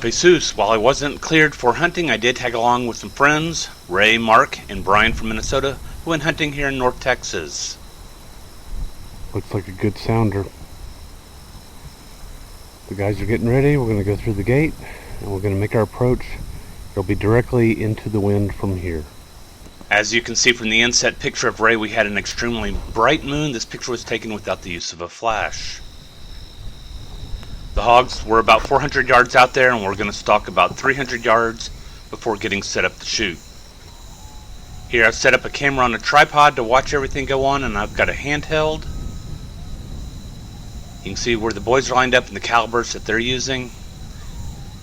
Jesus, while I wasn't cleared for hunting, I did tag along with some friends, Ray, Mark, and Bryan from Minnesota, who went hunting here in North Texas. Looks like a good sounder. The guys are getting ready. We're going to go through the gate, and we're going to make our approach. It'll be directly into the wind from here. As you can see from the inset picture of Ray, we had an extremely bright moon. This picture was taken without the use of a flash. The hogs were about 400 yards out there, and we're going to stalk about 300 yards before getting set up to shoot. Here I've set up a camera on a tripod to watch everything go on, and I've got a handheld. You can see where the boys are lined up and the calibers that they're using.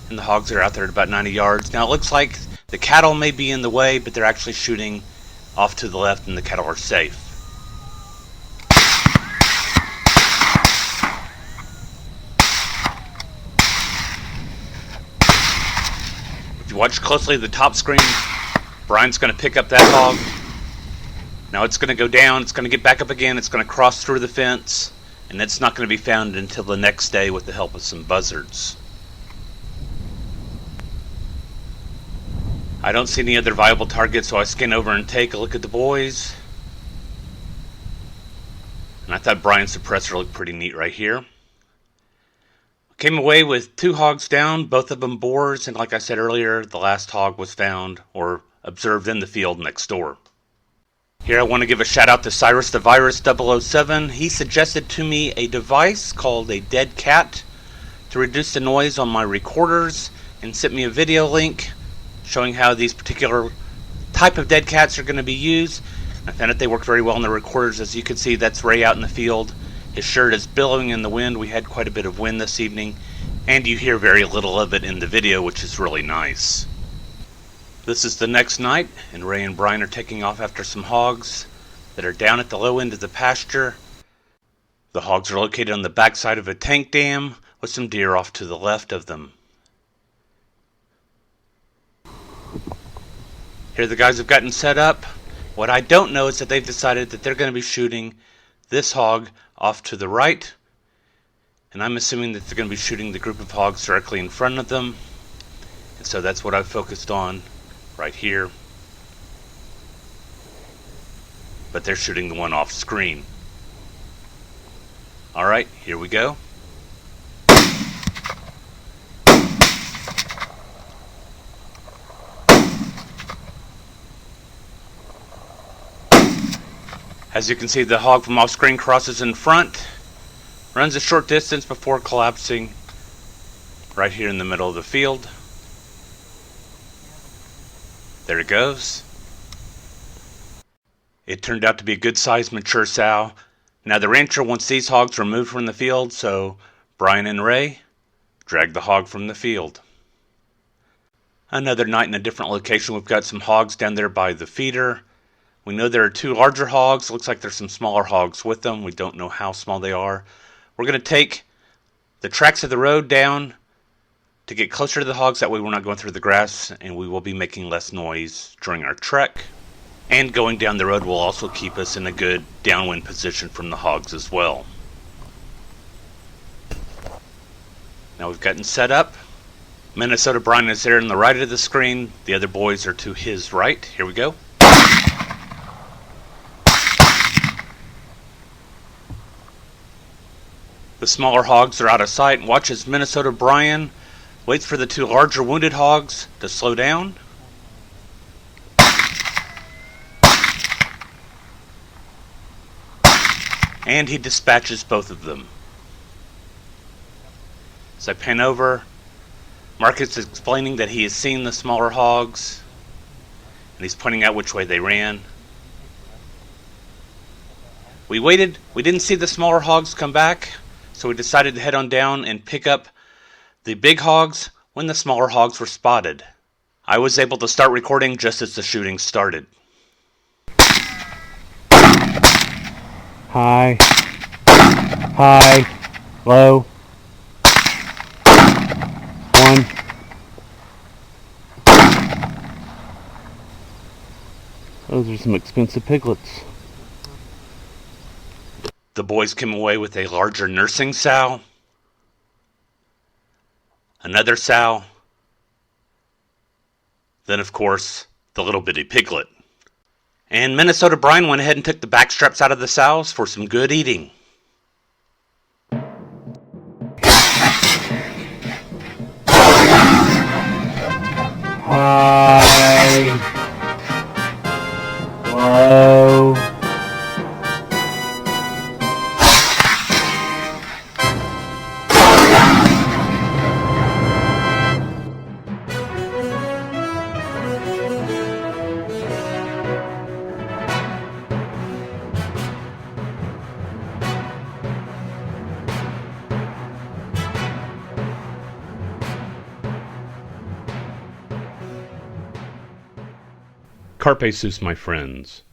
And the hogs are out there at about 90 yards. Now it looks like the cattle may be in the way, but they're actually shooting off to the left and the cattle are safe. If you watch closely at the top screen, Bryan's going to pick up that hog. Now it's going to go down, it's going to get back up again, it's going to cross through the fence, and it's not going to be found until the next day with the help of some buzzards. I don't see any other viable targets, so I scan over and take a look at the boys. And I thought Bryan's suppressor looked pretty neat right here. Came away with 2 hogs down, both of them boars, and like I said earlier, the last hog was found or observed in the field next door. Here I want to give a shout out to Cyrus the Virus 007. He suggested to me a device called a deadcat to reduce the noise on my recorders and sent me a video link showing how these particular type of deadcats are going to be used. I found that they work very well on the recorders. As you can see, that's Ray out in the field. His shirt is billowing in the wind. We had quite a bit of wind this evening, and you hear very little of it in the video, which is really nice. This is the next night, and Ray and Bryan are taking off after some hogs that are down at the low end of the pasture. The hogs are located on the backside of a tank dam with some deer off to the left of them. Here the guys have gotten set up. What I don't know is that they've decided that they're going to be shooting this hog off to the right, and I'm assuming that they're going to be shooting the group of hogs directly in front of them, and so that's what I've focused on right here. But they're shooting the one off screen. Alright, here we go. As you can see, the hog from off screen crosses in front, runs a short distance before collapsing right here in the middle of the field. There it goes. It turned out to be a good sized mature sow. Now the rancher wants these hogs removed from the field, so Bryan and Ray drag the hog from the field. Another night in a different location. We've got some hogs down there by the feeder. We know there are 2 larger hogs. Looks like there's some smaller hogs with them. We don't know how small they are. We're going to take the tracks of the road down to get closer to the hogs. That way we're not going through the grass, and we will be making less noise during our trek. And going down the road will also keep us in a good downwind position from the hogs as well. Now we've gotten set up. Minnesota Bryan is there on the right of the screen. The other boys are to his right. Here we go. The smaller hogs are out of sight, and watch as Minnesota Bryan waits for the 2 larger wounded hogs to slow down. And he dispatches both of them. As I pan over, Marcus is explaining that he has seen the smaller hogs, and he's pointing out which way they ran. We waited, we didn't see the smaller hogs come back, so we decided to head on down and pick up the big hogs when the smaller hogs were spotted. I was able to start recording just as the shooting started. High, low, 1. Those are some expensive piglets. The boys came away with a larger nursing sow, another sow, Then, of course, the little bitty piglet. And Minnesota Bryan went ahead and took the back straps out of the sows for some good eating. High, low. Carpe sus, my friends.